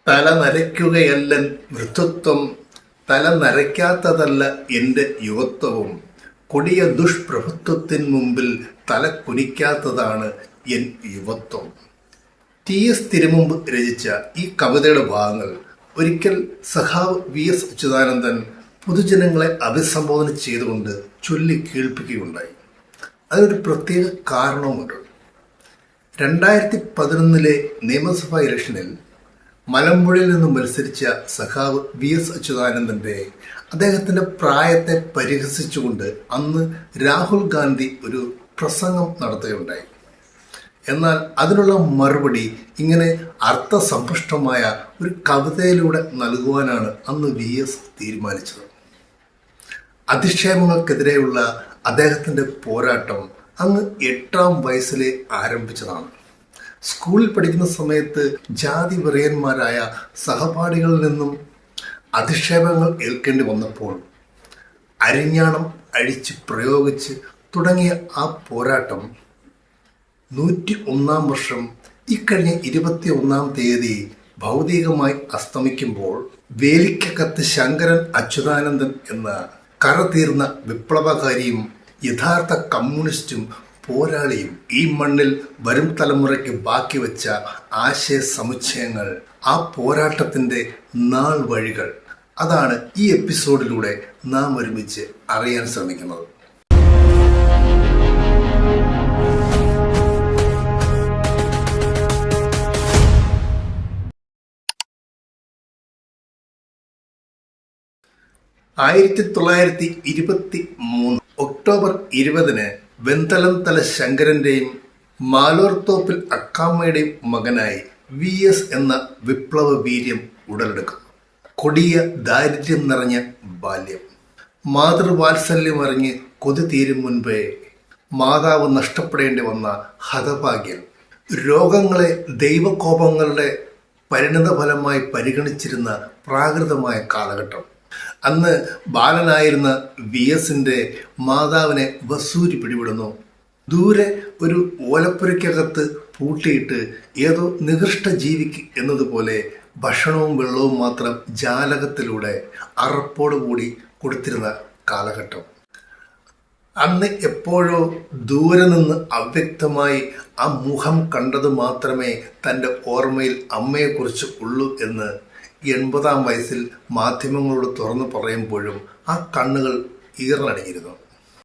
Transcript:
തല നരയ്ക്കുകയല്ലൻ മൃത്യുത്വം, തല നരയ്ക്കാത്തതല്ല എൻ്റെ യുവത്വവും, കൊടിയ ദുഷ്പ്രഭുത്വത്തിൻ മുമ്പിൽ തല കുനിക്കാത്തതാണ് എൻ യുവത്വം. TS തിരുമുമ്പ് രചിച്ച ഈ കവിതയുടെ ഭാഗങ്ങൾ ഒരിക്കൽ സഖാവ് VS അച്യുതാനന്ദൻ പൊതുജനങ്ങളെ അഭിസംബോധന ചെയ്തുകൊണ്ട് ചൊല്ലി കേൾപ്പിക്കുകയുണ്ടായി. അതിനൊരു പ്രത്യേക കാരണവുമുണ്ട്. 2011 നിയമസഭാ ഇലക്ഷനിൽ മലമ്പുഴയിൽ നിന്ന് മത്സരിച്ച സഖാവ് VS അച്യുതാനന്ദൻ്റെ അദ്ദേഹത്തിൻ്റെ പ്രായത്തെ പരിഹസിച്ചുകൊണ്ട് അന്ന് രാഹുൽ ഗാന്ധി ഒരു പ്രസംഗം നടത്തുകയുണ്ടായി. എന്നാൽ അതിനുള്ള മറുപടി ഇങ്ങനെ അർത്ഥസമ്പുഷ്ടമായ ഒരു കവിതയിലൂടെ നൽകുവാനാണ് അന്ന് VS തീരുമാനിച്ചത്. അധിക്ഷേപങ്ങൾക്കെതിരെയുള്ള അദ്ദേഹത്തിൻ്റെ പോരാട്ടം അങ്ങ് 8ാം വയസ്സിലെ ആരംഭിച്ചതാണ്. സ്കൂളിൽ പഠിക്കുന്ന സമയത്ത് ജാതി വെറിയന്മാരായ സഹപാഠികളിൽ നിന്നും അധിക്ഷേപങ്ങൾ ഏൽക്കേണ്ടി വന്നപ്പോൾ അരിഞ്ഞാണം അഴിച്ച് പ്രയോഗിച്ച് തുടങ്ങിയ ആ പോരാട്ടം 101ാം വർഷം ഇക്കഴിഞ്ഞ 21ാം തീയതി ഭൗതികമായി അസ്തമിക്കുമ്പോൾ വേലിക്കകത്ത് ശങ്കരൻ അച്യുതാനന്ദൻ എന്ന കറതീർന്ന വിപ്ലവകാരിയും യഥാർത്ഥ കമ്മ്യൂണിസ്റ്റും പോരാളിയും ഈ മണ്ണിൽ വരും തലമുറയ്ക്ക് ബാക്കി വെച്ച ആശയ സമുച്ചയങ്ങൾ, ആ പോരാട്ടത്തിൻ്റെ നാൾ വഴികൾ, അതാണ് ഈ എപ്പിസോഡിലൂടെ നാം ഒരുമിച്ച് അറിയാൻ ശ്രമിക്കുന്നത്. ആയിരത്തി 1923 ഒക്ടോബർ 20 വെന്തലം തല ശങ്കരന്റെയും മാലോർത്തോപ്പിൽ അക്കാമ്മയുടെയും മകനായി VS എന്ന വിപ്ലവ വീര്യം ഉടലെടുക്കുന്നു. കൊടിയ ദാരിദ്ര്യം നിറഞ്ഞ ബാല്യം. മാതൃവാത്സല്യം അറിഞ്ഞ് കൊതി തീരും മുൻപേ മാതാവ് നഷ്ടപ്പെടേണ്ടി വന്ന ഹതഭാഗ്യൻ. രോഗങ്ങളെ ദൈവകോപങ്ങളുടെ പരിണതഫലമായി പരിഗണിച്ചിരുന്ന പ്രാകൃതമായ കാലഘട്ടം. അന്ന് ബാലനായിരുന്ന VSന്റെ മാതാവിനെ വസൂരി പിടിപെടുന്നു. ദൂരെ ഒരു ഓലപ്പുരയ്ക്കകത്ത് പൂട്ടിയിട്ട് ഏതോ നികൃഷ്ട ജീവിക്ക് എന്നതുപോലെ ഭക്ഷണവും വെള്ളവും മാത്രം ജാലകത്തിലൂടെ അറപ്പോടുകൂടി കൊടുത്തിരുന്ന കാലഘട്ടം. അന്ന് എപ്പോഴോ ദൂരെ നിന്ന് അവ്യക്തമായി ആ മുഖം കണ്ടത് മാത്രമേ തൻ്റെ ഓർമ്മയിൽ അമ്മയെക്കുറിച്ച് ഉള്ളൂ എന്ന് 80ാം വയസ്സിൽ മാധ്യമങ്ങളോട് തുറന്നു പറയുമ്പോഴും ആ കണ്ണുകൾ ഈറനണിഞ്ഞിരുന്നു.